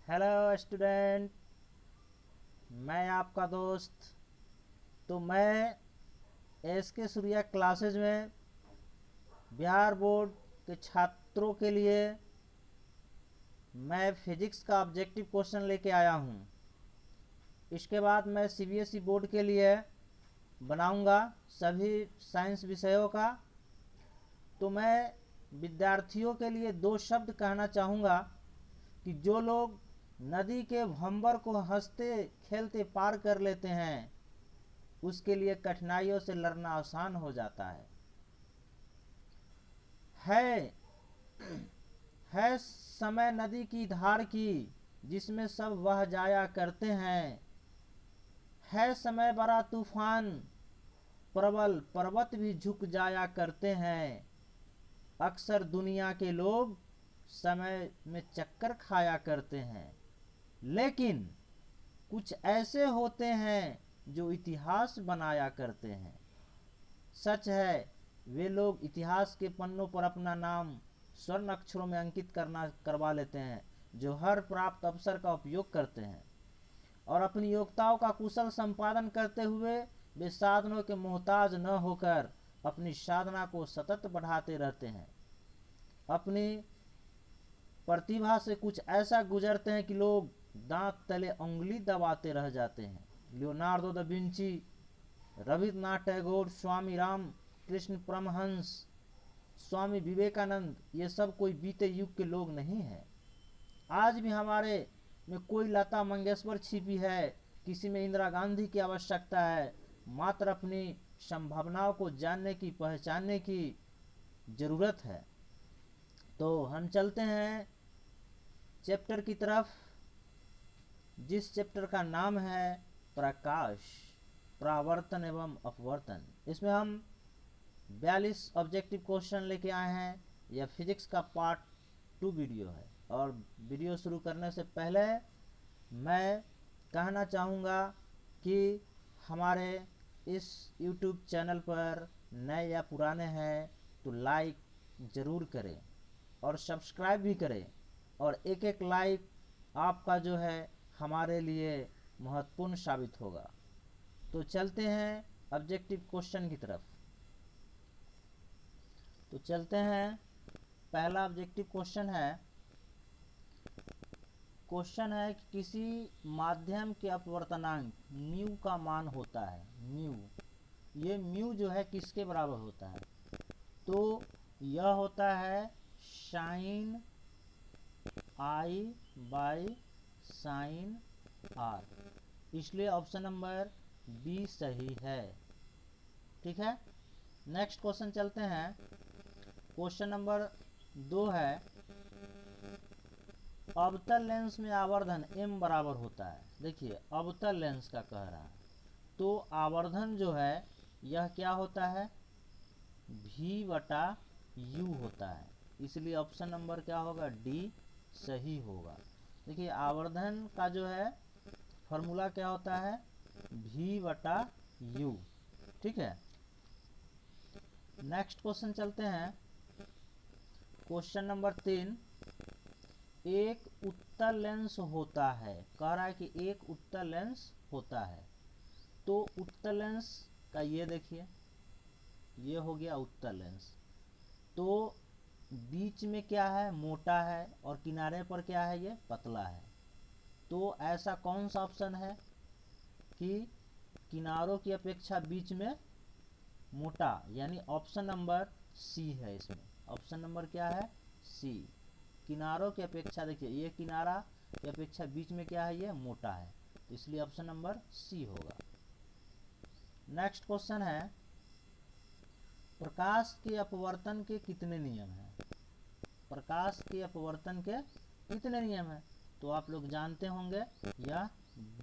Hello student, मैं आपका दोस्त। तो मैं एस के सूर्या क्लासेज में बिहार बोर्ड के छात्रों के लिए मैं फिजिक्स का ऑब्जेक्टिव क्वेश्चन लेके आया हूँ। इसके बाद मैं सीबीएसई बोर्ड के लिए बनाऊंगा सभी साइंस विषयों का। तो मैं विद्यार्थियों के लिए दो शब्द कहना चाहूँगा कि जो लोग नदी के भंवर को हंसते खेलते पार कर लेते हैं, उसके लिए कठिनाइयों से लड़ना आसान हो जाता है। है है समय नदी की धार की, जिसमें सब बह जाया करते हैं। है समय बड़ा तूफान, प्रबल पर्वत भी झुक जाया करते हैं। अक्सर दुनिया के लोग समय में चक्कर खाया करते हैं, लेकिन कुछ ऐसे होते हैं जो इतिहास बनाया करते हैं। सच है, वे लोग इतिहास के पन्नों पर अपना नाम स्वर्ण अक्षरों में अंकित करवा लेते हैं, जो हर प्राप्त अवसर का उपयोग करते हैं और अपनी योग्यताओं का कुशल संपादन करते हुए वे साधनों के मोहताज न होकर अपनी साधना को सतत बढ़ाते रहते हैं। अपनी प्रतिभा से कुछ ऐसा गुजरते हैं कि लोग दांत तले उंगली दबाते रह जाते हैं। Leonardo da Vinci, Rabindranath Tagore, Swami Ram Krishna Paramhansa, Swami Vivekananda, ये सब कोई बीते युग के लोग नहीं हैं। आज भी हमारे में कोई लता मंगेशकर छिपी है, किसी में इंदिरा गांधी की आवश्यकता है। मात्र अपनी संभावनाओं को जानने की, पहचानने की जरूरत है। तो हम चलते हैं चैप्टर की तरफ, जिस चैप्टर का नाम है प्रकाश, परावर्तन एवं अपवर्तन। इसमें हम 42 ऑब्जेक्टिव क्वेश्चन लेके आए हैं। यह फिजिक्स का पार्ट 2 वीडियो है। और वीडियो शुरू करने से पहले मैं कहना चाहूँगा कि हमारे इस YouTube चैनल पर नए या पुराने हैं तो लाइक ज़रूर करें और सब्सक्राइब भी करें। और एक एक लाइक आपका जो है हमारे लिए महत्वपूर्ण साबित होगा। तो चलते हैं ऑब्जेक्टिव क्वेश्चन की तरफ। तो चलते हैं, पहला ऑब्जेक्टिव क्वेश्चन है कि किसी माध्यम के अपवर्तनांक म्यू का मान होता है। म्यू, ये म्यू जो है किसके बराबर होता है? तो यह होता है sine I by sine R, इसलिए ऑप्शन नंबर बी सही है। ठीक है, नेक्स्ट क्वेश्चन चलते हैं। क्वेश्चन नंबर 2 है, अवतल लेंस में आवर्धन m बराबर होता है। देखिए, अवतल लेंस का कह रहा है, तो आवर्धन जो है यह क्या होता है? v बटा u होता है, इसलिए ऑप्शन नंबर क्या होगा? डी सही होगा। देखिए, आवर्धन का जो है फॉर्मूला क्या होता है? v बटा u। ठीक है, नेक्स्ट क्वेश्चन चलते हैं। क्वेश्चन नंबर 3, एक उत्तल लेंस होता है। कह रहा है कि एक उत्तल लेंस होता है। तो उत्तल लेंस का ये देखिए, ये हो गया उत्तल लेंस। तो बीच में क्या है? मोटा है, और किनारे पर क्या है? ये पतला है। तो ऐसा कौन सा ऑप्शन है कि किनारों की अपेक्षा बीच में मोटा, यानी ऑप्शन नंबर सी है। इसमें ऑप्शन नंबर क्या है? सी। किनारों की अपेक्षा, देखिए ये किनारा की अपेक्षा बीच में क्या है? ये मोटा है, इसलिए ऑप्शन नंबर सी होगा। नेक्स्ट क्वेश्चन है, प्रकाश के अपवर्तन के कितने नियम हैं? प्रकाश के अपवर्तन के कितने नियम हैं? तो आप लोग जानते होंगे, यह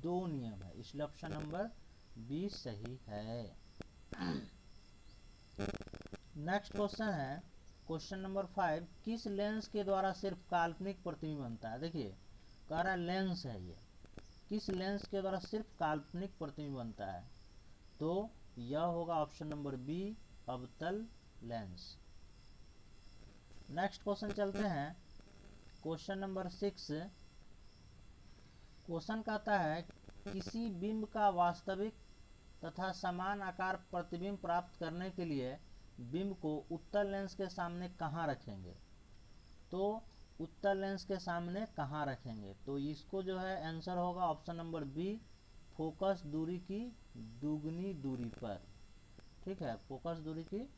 2 नियम है, इसलिए ऑप्शन नंबर बी सही है। नेक्स्ट क्वेश्चन है, क्वेश्चन नंबर 5, किस लेंस के द्वारा सिर्फ काल्पनिक प्रतिबिंब बनता है? देखिए, कह रहा है लेंस है ये, किस लेंस के द्वारा सिर्फ काल्पनिक प्रतिबिंब बनता है? तो यह होगा ऑप्शन नंबर बी, अवतल लेंस। नेक्स्ट क्वेश्चन चलते हैं, क्वेश्चन नंबर 6, क्वेश्चन कहता है किसी बिंब का वास्तविक तथा समान आकार प्रतिबिंब प्राप्त करने के लिए बिंब को उत्तल लेंस के सामने कहाँ रखेंगे। तो उत्तल लेंस के सामने कहाँ रखेंगे, तो इसको जो है आंसर होगा ऑप्शन नंबर बी, फोकस दूरी की दुगनी दूरी पर। ठीक है, फोकस दूरी की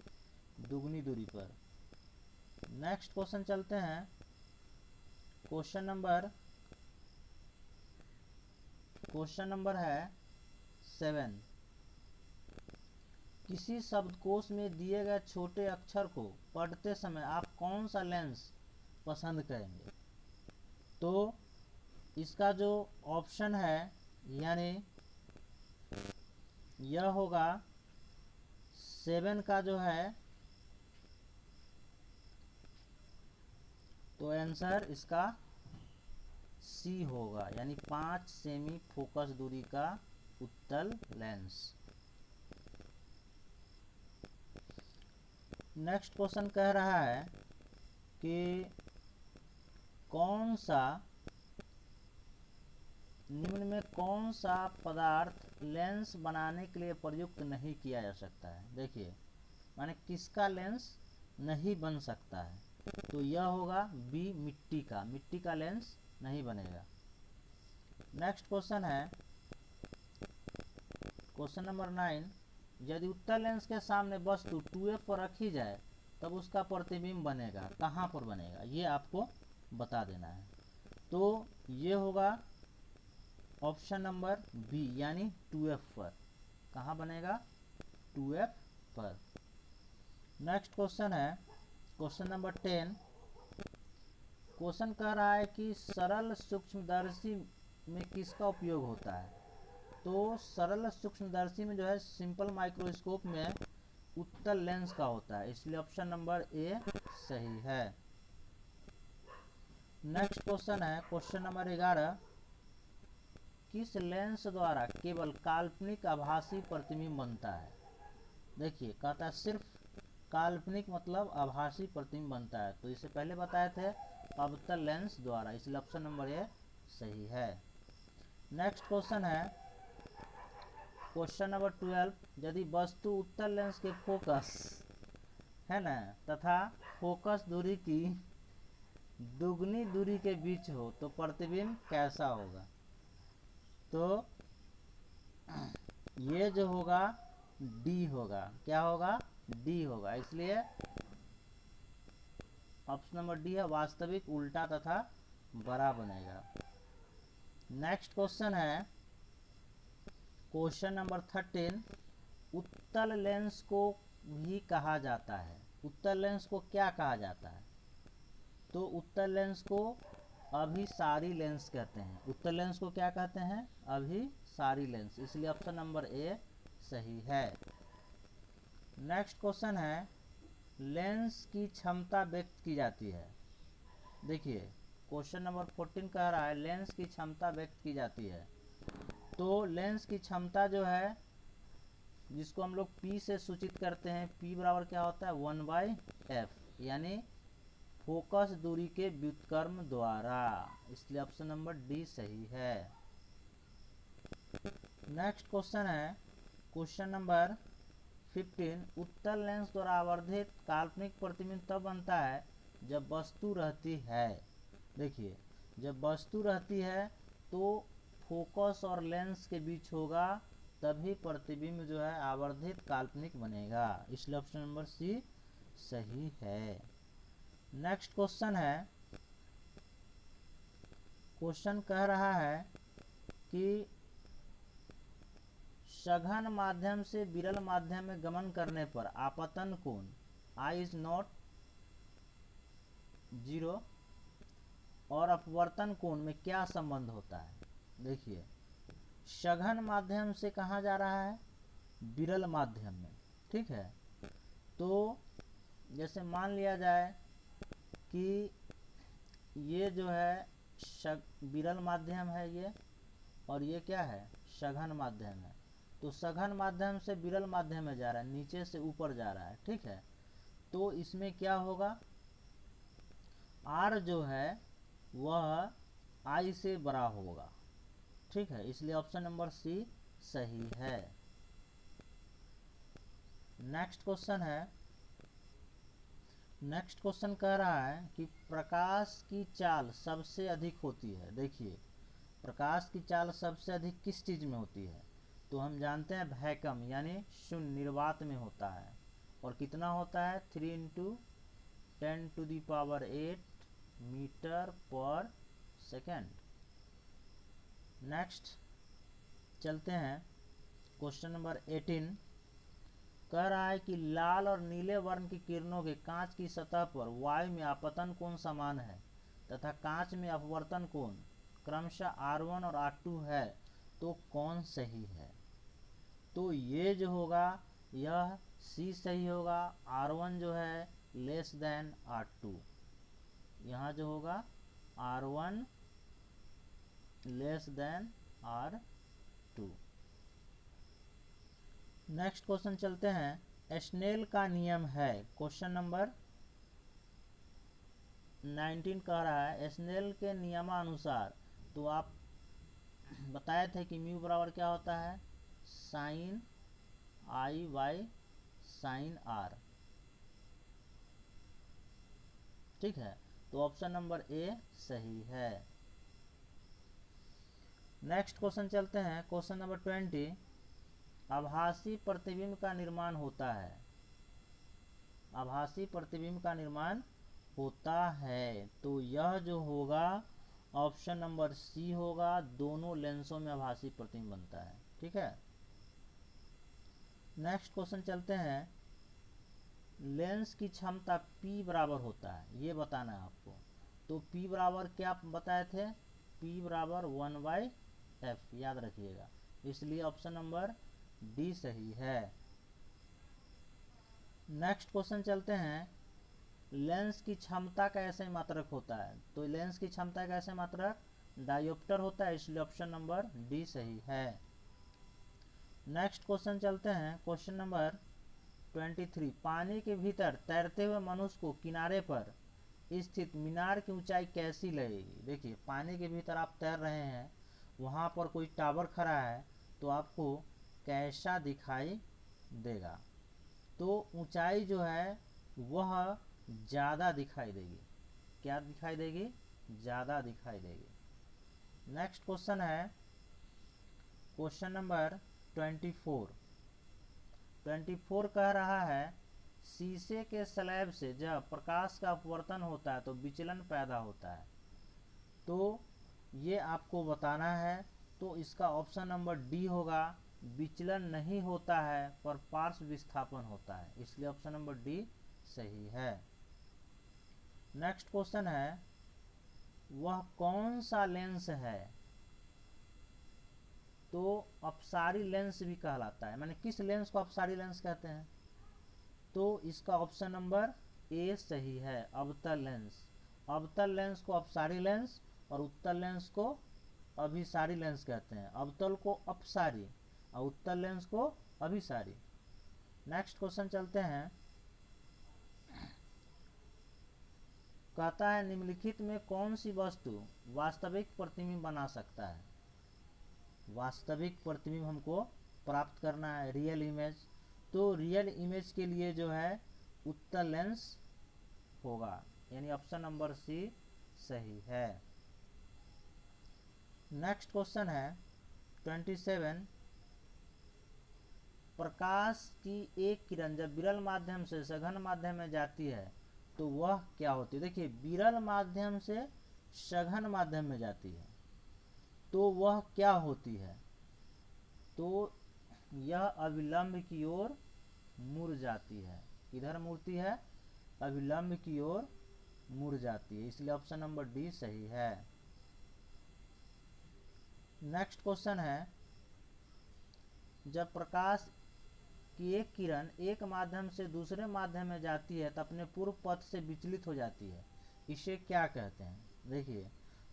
दुगनी दूरी पर। नेक्स्ट क्वेश्चन चलते हैं। क्वेश्चन नंबर है 7। किसी शब्दकोश में दिए गए छोटे अक्षर को पढ़ते समय आप कौन सा लेंस पसंद करेंगे। तो इसका जो ऑप्शन है यानी यह होगा 7 का जो है, तो आंसर इसका सी होगा, यानी 5 सेमी फोकस दूरी का उत्तल लेंस। नेक्स्ट क्वेश्चन कह रहा है कि निम्न में कौन सा पदार्थ लेंस बनाने के लिए प्रयुक्त नहीं किया जा सकता है। देखिए, माने किसका लेंस नहीं बन सकता है, तो यह होगा बी, मिट्टी का लेंस नहीं बनेगा। नेक्स्ट क्वेश्चन है क्वेश्चन नंबर 9। यदि उत्तल लेंस के सामने वस्तु 2f पर रखी जाए तब उसका प्रतिबिंब बनेगा, कहाँ पर बनेगा, ये आपको बता देना है। तो ये होगा ऑप्शन नंबर बी, यानी 2f पर। कहाँ बनेगा, 2f पर। नेक्स्ट क्वेश्चन है क्वेश्चन नंबर 10। क्वेश्चन कह रहा है कि सरल सूक्ष्मदर्शी में किसका उपयोग होता है। तो सरल सूक्ष्मदर्शी में जो है सिंपल माइक्रोस्कोप में उत्तल लेंस का होता है, इसलिए ऑप्शन नंबर ए सही है। नेक्स्ट क्वेश्चन है क्वेश्चन नंबर 11। किस लेंस द्वारा केवल काल्पनिक आभासी प्रतिबिंब बनता है। देखिए, कहता है सिर्फ काल्पनिक मतलब आभासी प्रतिबिंब बनता है, तो इससे पहले बताए थे अवतल लेंस द्वारा, इसलिए ऑप्शन नंबर ए सही है। नेक्स्ट क्वेश्चन है क्वेश्चन नंबर 12। यदि वस्तु उत्तल लेंस के फोकस है ना तथा फोकस दूरी की दुगनी दूरी के बीच हो तो प्रतिबिंब कैसा होगा। तो ये जो होगा डी होगा, क्या होगा, डी होगा, इसलिए ऑप्शन नंबर डी है, वास्तविक, उल्टा तथा बड़ा बनेगा। नेक्स्ट क्वेश्चन है क्वेश्चन नंबर 13। उत्तल लेंस को भी कहा जाता है, उत्तल लेंस को क्या कहा जाता है। तो उत्तल लेंस को अभिसारी लेंस कहते हैं। उत्तल लेंस को क्या कहते हैं, अभिसारी लेंस, इसलिए ऑप्शन नंबर ए सही है। नेक्स्ट क्वेश्चन है लेंस की क्षमता व्यक्त की जाती है। देखिए, क्वेश्चन नंबर 14 कह रहा है लेंस की क्षमता व्यक्त की जाती है। तो लेंस की क्षमता जो है, जिसको हम लोग P से सूचित करते हैं, P बराबर क्या होता है, 1/f, यानी फोकस दूरी के व्युत्क्रम द्वारा, इसलिए ऑप्शन नंबर डी सही है। नेक्स्ट क्वेश्चन है क्वेश्चन नंबर 15। उत्तल लेंस द्वारा आवर्धित काल्पनिक प्रतिबिंब तब बनता है जब वस्तु रहती है। देखिए, जब वस्तु रहती है तो फोकस और लेंस के बीच होगा, तभी प्रतिबिंब जो है आवर्धित काल्पनिक बनेगा, इसलिए ऑप्शन नंबर सी सही है। नेक्स्ट क्वेश्चन है क्वेश्चन कह रहा है कि सघन माध्यम से विरल माध्यम में गमन करने पर आपतन कोण I=0 और अपवर्तन कोण में क्या संबंध होता है। देखिए, सघन माध्यम से कहाँ जा रहा है, विरल माध्यम में, ठीक है। तो जैसे मान लिया जाए कि ये जो है विरल माध्यम है ये, और ये क्या है, सघन माध्यम है। तो सघन माध्यम से विरल माध्यम में जा रहा है, नीचे से ऊपर जा रहा है, ठीक है। तो इसमें क्या होगा, R जो है वह I से बड़ा होगा, ठीक है, इसलिए ऑप्शन नंबर सी सही है। नेक्स्ट क्वेश्चन कह रहा है कि प्रकाश की चाल सबसे अधिक होती है। देखिए, प्रकाश की चाल सबसे अधिक किस चीज में होती है? तो हम जानते हैं वैक्यूम यानी शून्य निर्वात में होता है। और कितना होता है? 3 इंटू 10⁸ मीटर पर सेकेंड। नेक्स्ट चलते हैं, क्वेश्चन नंबर 18 कह रहा है कि लाल और नीले वर्ण की किरणों के कांच की सतह पर वायु में आपतन कोण समान है तथा कांच में अपवर्तन कोण क्रमशः R1 और R2 है, तो कौन सही है? तो ये जो होगा यह सी सही होगा। R1 जो है लेस देन R2, यहाँ जो होगा R1 less than R2। Next question चलते हैं, स्नेल का नियम है। क्वेश्चन नंबर 19 कह रहा है स्नेल के नियमानुसार, तो आप बताए थे कि म्यू बराबर क्या होता है? Sine I by sine R. ठीक है, तो ऑप्शन नंबर ए सही है। नेक्स्ट क्वेश्चन चलते हैं, क्वेश्चन नंबर 20 आभासी प्रतिबिंब का निर्माण होता है। आभासी प्रतिबिंब का निर्माण होता है, तो यह जो होगा ऑप्शन नंबर सी होगा। दोनों लेंसों में आभासी प्रतिबिंब बनता है। ठीक है, नेक्स्ट क्वेश्चन चलते हैं, लेंस की क्षमता P बराबर होता है, ये बताना है आपको। तो P बराबर क्या बताए थे? P बराबर 1/f, याद रखिएगा। इसलिए ऑप्शन नंबर डी सही है। नेक्स्ट क्वेश्चन चलते हैं, लेंस की क्षमता का ऐसे मात्रक होता है। तो लेंस की क्षमता का ऐसे मात्रक डायोप्टर होता है, इसलिए ऑप्शन नंबर डी सही है। नेक्स्ट क्वेश्चन चलते हैं, क्वेश्चन नंबर 23 पानी के भीतर तैरते हुए मनुष्य को किनारे पर स्थित मीनार की ऊंचाई कैसी लगेगी? देखिए, पानी के भीतर आप तैर रहे हैं, वहां पर कोई टावर खड़ा है, तो आपको कैसा दिखाई देगा? तो ऊंचाई जो है वह ज़्यादा दिखाई देगी। क्या दिखाई देगी? ज़्यादा दिखाई देगी। नेक्स्ट क्वेश्चन है, क्वेश्चन नंबर 24 कह रहा है शीशे के स्लैब से जब प्रकाश का अपवर्तन होता है तो विचलन पैदा होता है। तो ये आपको बताना है। तो इसका ऑप्शन नंबर डी होगा, विचलन नहीं होता है पर पार्श्व विस्थापन होता है, इसलिए ऑप्शन नंबर डी सही है। नेक्स्ट क्वेश्चन है, वह कौन सा लेंस है? तो अपसारी लेंस भी कहलाता है, माने किस लेंस को अपसारी लेंस कहते हैं? तो इसका ऑप्शन नंबर ए सही है, अवतल लेंस। अवतल लेंस को अपसारी लेंस और उत्तल लेंस को अभिसारी लेंस कहते हैं। अवतल को अपसारी और उत्तल लेंस को अभिसारी। नेक्स्ट क्वेश्चन चलते हैं, कहता है निम्नलिखित में कौन सी वस्तु वास्तविक प्रतिबिंब बना सकता है? वास्तविक प्रतिबिंब हमको प्राप्त करना है, रियल इमेज। तो रियल इमेज के लिए जो है उत्तल लेंस होगा, यानी ऑप्शन नंबर सी सही है। नेक्स्ट क्वेश्चन है 27 प्रकाश की एक किरण जब विरल माध्यम से सघन माध्यम में जाती है तो वह क्या होती है? देखिए, विरल माध्यम से सघन माध्यम में जाती है तो वह क्या होती है? तो यह अविलंब की ओर मुड़ जाती है। किधर मुड़ती है? अविलंब की ओर मुड़ जाती है, इसलिए ऑप्शन नंबर डी सही है। नेक्स्ट क्वेश्चन है, जब प्रकाश की एक किरण एक माध्यम से दूसरे माध्यम में जाती है तो अपने पूर्व पथ से विचलित हो जाती है, इसे क्या कहते हैं? देखिए,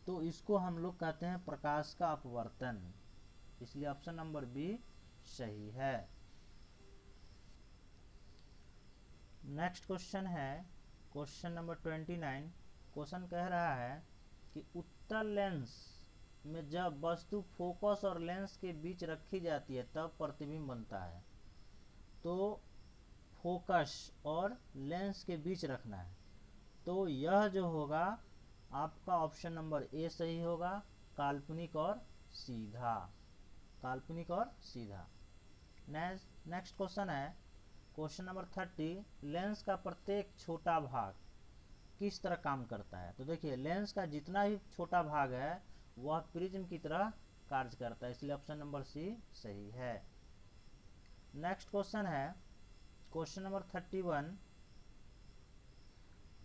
तो इसको हम लोग कहते हैं प्रकाश का अपवर्तन, इसलिए ऑप्शन नंबर बी सही है। नेक्स्ट क्वेश्चन है क्वेश्चन नंबर 29। क्वेश्चन कह रहा है कि उत्तल लेंस में जब वस्तु फोकस और लेंस के बीच रखी जाती है तब प्रतिबिंब बनता है। तो फोकस और लेंस के बीच रखना है, तो यह जो होगा आपका ऑप्शन नंबर ए सही होगा, काल्पनिक और सीधा, काल्पनिक और सीधा। नेक्स्ट क्वेश्चन है क्वेश्चन नंबर 30, लेंस का प्रत्येक छोटा भाग किस तरह काम करता है। तो देखिए लेंस का जितना भी छोटा भाग है वह प्रिज्म की तरह कार्य करता है, इसलिए ऑप्शन नंबर सी सही है। नेक्स्ट क्वेश्चन है क्वेश्चन नंबर 31,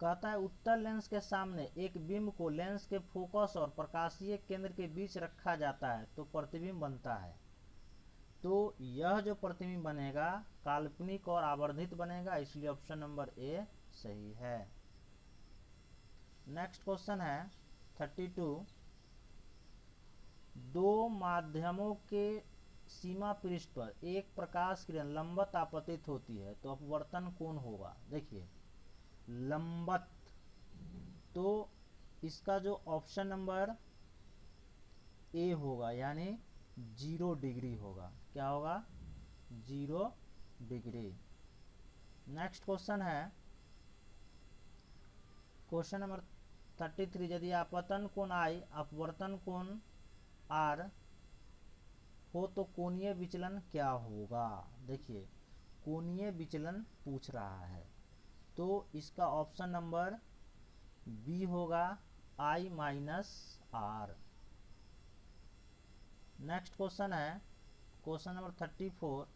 कहता है उत्तल लेंस के सामने एक बिंब को लेंस के फोकस और प्रकाशीय केंद्र के बीच रखा जाता है तो प्रतिबिंब बनता है। तो यह जो प्रतिबिंब बनेगा काल्पनिक और आवर्धित बनेगा, इसलिए ऑप्शन नंबर ए सही है। नेक्स्ट क्वेश्चन है 32, दो माध्यमों के सीमा पृष्ठ पर एक प्रकाश किरण लंबवत आपतित होती है तो अपवर्तन कोण होगा। देखिए लंबवत, तो इसका जो ऑप्शन नंबर ए होगा यानी 0 डिग्री होगा। क्या होगा? 0 डिग्री। नेक्स्ट क्वेश्चन है क्वेश्चन नंबर 33, यदि आपतन कोण आई अपवर्तन कोण आर हो तो कोणीय विचलन क्या होगा। देखिए कोणीय विचलन पूछ रहा है, तो इसका ऑप्शन नंबर बी होगा I minus R. Next question है क्वेश्चन नंबर 34,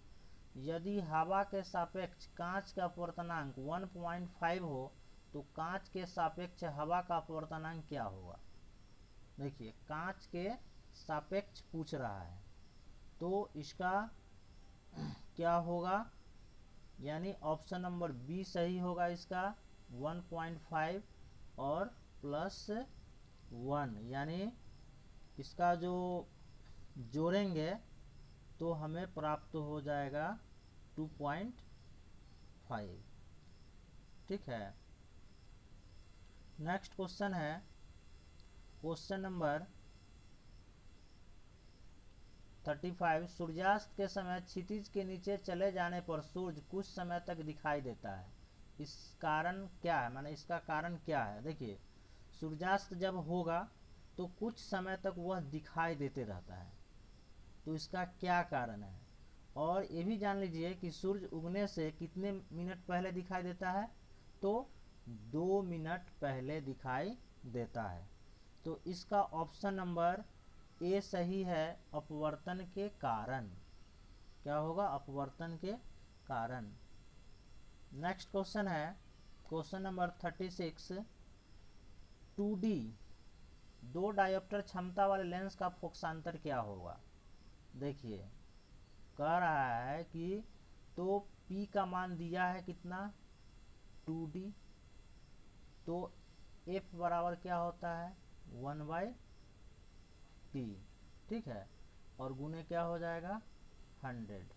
यदि हवा के सापेक्ष कांच का अपवर्तनांक 1.5 हो तो कांच के सापेक्ष हवा का अपवर्तनांक क्या होगा। देखिए कांच के सापेक्ष पूछ रहा है, तो इसका क्या होगा, यानी ऑप्शन नंबर बी सही होगा इसका 1.5 और प्लस 1, यानी इसका जो जोड़ेंगे तो हमें प्राप्त हो जाएगा 2.5। ठीक है। नेक्स्ट क्वेश्चन है क्वेश्चन नंबर 35, सूर्यास्त के समय क्षितिज के नीचे चले जाने पर सूर्य कुछ समय तक दिखाई देता है, इस कारण क्या है, माने इसका कारण क्या है। देखिए सूर्यास्त जब होगा तो कुछ समय तक वह दिखाई देते रहता है, तो इसका क्या कारण है। और ये भी जान लीजिए कि सूर्य उगने से कितने मिनट पहले दिखाई देता है, तो 2 मिनट पहले दिखाई देता है। तो इसका ऑप्शन नंबर ए सही है, अपवर्तन के कारण। क्या होगा? अपवर्तन के कारण। नेक्स्ट क्वेश्चन है क्वेश्चन नंबर 36, 2D 2 डायोप्टर क्षमता वाले लेंस का फोकसांतर क्या होगा। देखिए कह रहा है कि तो P का मान दिया है कितना 2D, तो F बराबर क्या होता है 1/P। ठीक है, और गुने क्या हो जाएगा 100,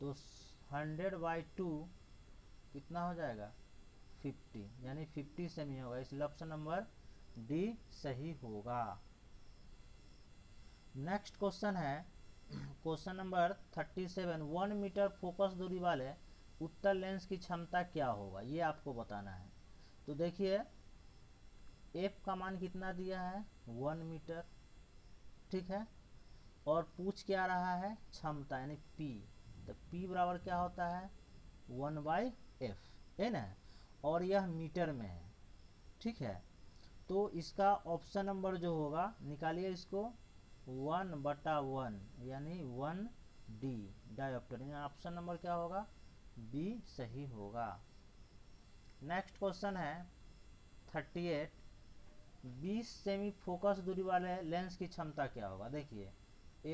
तो 100/2 कितना हो जाएगा 50, यानी 50 सेमी होगा, इसलिए ऑप्शन नंबर डी सही होगा। नेक्स्ट क्वेश्चन है क्वेश्चन नंबर 37, 1 मीटर फोकस दूरी वाले उत्तल लेंस की क्षमता क्या होगा, ये आपको बताना है। तो देखिए F का मान कितना दिया है 1 मीटर, ठीक है, और पूछ क्या रहा है क्षमता यानी P, तो P बराबर क्या होता है 1/F है ना, और यह मीटर में है। ठीक है, तो इसका ऑप्शन नंबर जो होगा निकालिए इसको 1/1 यानी 1D डायोप्टर, ऑप्शन नंबर क्या होगा बी सही होगा। नेक्स्ट क्वेश्चन है 38, 20 सेमी फोकस दूरी वाले लेंस की क्षमता क्या होगा। देखिए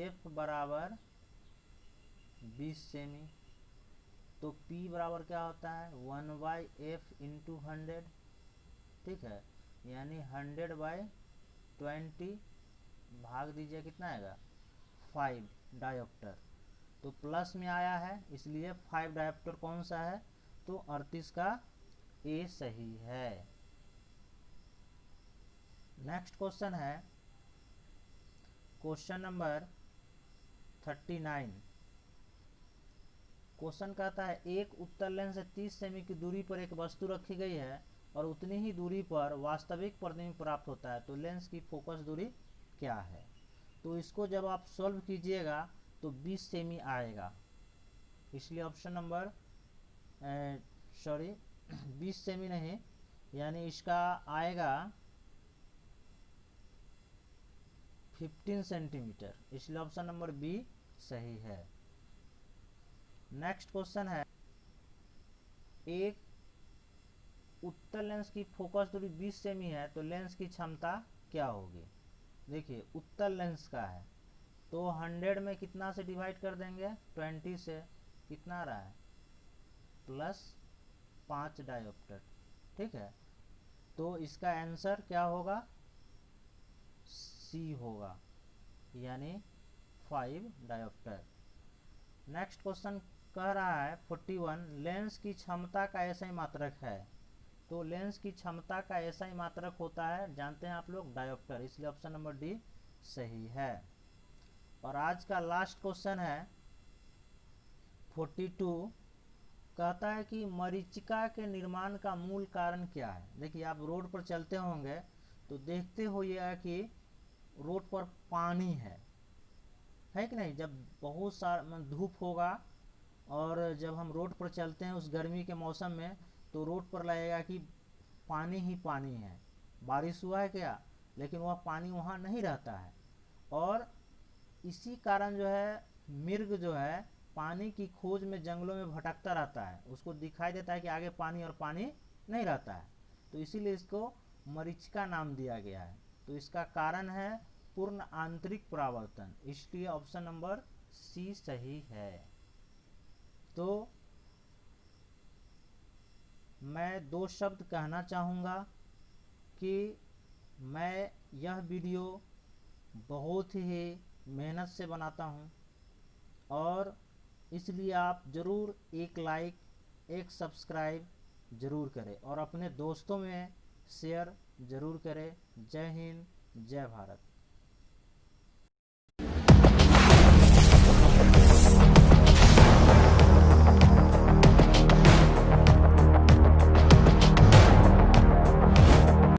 F बराबर 20 सेमी, तो P बराबर क्या होता है 1/F इंटू 100, ठीक है, यानी 100/20 भाग दीजिए कितना आएगा 5 डायोप्टर, तो प्लस में आया है इसलिए 5 डायोप्टर कौन सा है, तो 38 का ए सही है। नेक्स्ट क्वेश्चन है क्वेश्चन नंबर 39। क्वेश्चन कहता है एक उत्तल लेंस से 30 सेमी की दूरी पर एक वस्तु रखी गई है और उतनी ही दूरी पर वास्तविक प्रतिबिंब प्राप्त होता है, तो लेंस की फोकस दूरी क्या है। तो इसको जब आप सॉल्व कीजिएगा तो 20 सेमी आएगा, इसलिए ऑप्शन नंबर 20 सेमी नहीं, यानी इसका आएगा 15 सेंटीमीटर, इसलिए ऑप्शन नंबर बी सही है। नेक्स्ट क्वेश्चन है एक उत्तल लेंस की फोकस दूरी 20 सेमी है तो लेंस की क्षमता क्या होगी। देखिए उत्तल लेंस का है तो 100 में कितना से डिवाइड कर देंगे, 20 से, कितना आ रहा है +5 डायोप्टर, ठीक है। तो इसका आंसर क्या होगा, सी होगा, यानी 5 डायोप्टर। नेक्स्ट क्वेश्चन कह रहा है 41 लेंस की क्षमता का ऐसा मात्रक है, तो लेंस की क्षमता का ऐसा ही मात्रक होता है, जानते हैं आप लोग, डायोप्टर, इसलिए ऑप्शन नंबर डी सही है। और आज का लास्ट क्वेश्चन है 42, कहता है कि मरीचिका के निर्माण का मूल कारण क्या है। देखिए आप रोड पर चलते होंगे तो देखते होइएगा कि रोड पर पानी है कि नहीं। जब बहुत सारा धूप होगा और जब हम रोड पर चलते हैं उस गर्मी के मौसम में, तो रोड पर लगेगा कि पानी ही पानी है, बारिश हुआ है क्या, लेकिन वह पानी वहाँ नहीं रहता है। और इसी कारण जो है मृग जो है पानी की खोज में जंगलों में भटकता रहता है, उसको दिखाई देता है कि आगे पानी और पानी नहीं रहता है, तो इसीलिए इसको मरीचिका नाम दिया गया है। तो इसका कारण है पूर्ण आंतरिक परावर्तन, इसलिए ऑप्शन नंबर सी सही है। तो मैं 2 शब्द कहना चाहूँगा कि मैं यह वीडियो बहुत ही मेहनत से बनाता हूँ और इसलिए आप ज़रूर एक लाइक, एक सब्सक्राइब ज़रूर करें और अपने दोस्तों में शेयर ज़रूर करें। जय हिंद, जय भारत।